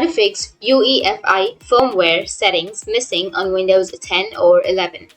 How to fix UEFI firmware settings missing on Windows 10 or 11.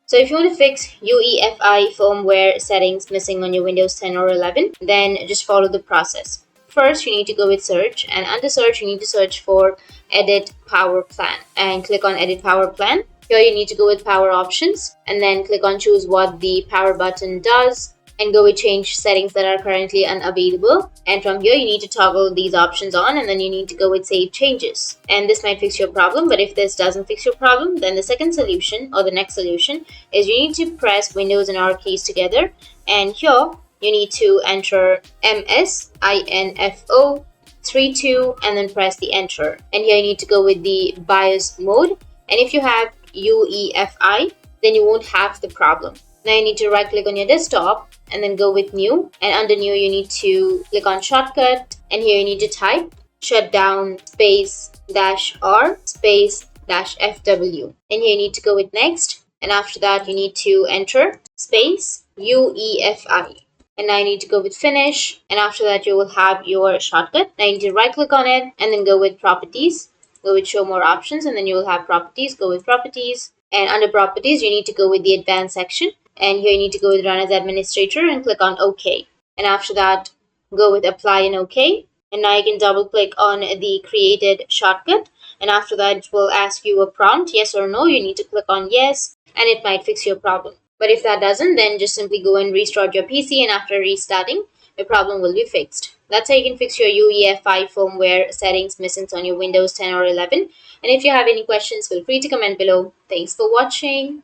So if you want to fix UEFI firmware settings missing on your Windows 10 or 11, then just follow the process. First, you need to go with search, and under search, you need to search for edit power plan and click on edit power plan. Here you need to go with power options and then click on choose what the power button does and go with change settings that are currently unavailable. And from here you need to toggle these options on, and then you need to go with save changes. And this might fix your problem, but if this doesn't fix your problem, then the second solution or the next solution is you need to press Windows and R keys together, and here you need to enter MSINFO32 and then press the enter. And here you need to go with the BIOS mode, and if you have UEFI, then you won't have the problem. Now you need to right click on your desktop and then go with new, and under new you need to click on shortcut, and here you need to type shutdown space -R space -FW, and here you need to go with next, and after that you need to enter space UEFI, and now you need to go with finish, and after that you will have your shortcut. Now you need to right click on it and then go with properties, go with show more options, and then you will have properties, go with properties, and under properties you need to go with the advanced section, and here you need to go with run as administrator and click on OK, and after that go with apply and OK, and now you can double click on the created shortcut, and after that it will ask you a prompt, yes or no. You need to click on yes, and it might fix your problem. But if that doesn't, then just simply go and restart your PC, and after restarting your problem will be fixed. That's how you can fix your UEFI firmware settings missing on your Windows 10 or 11. And if you have any questions, feel free to comment below. Thanks for watching.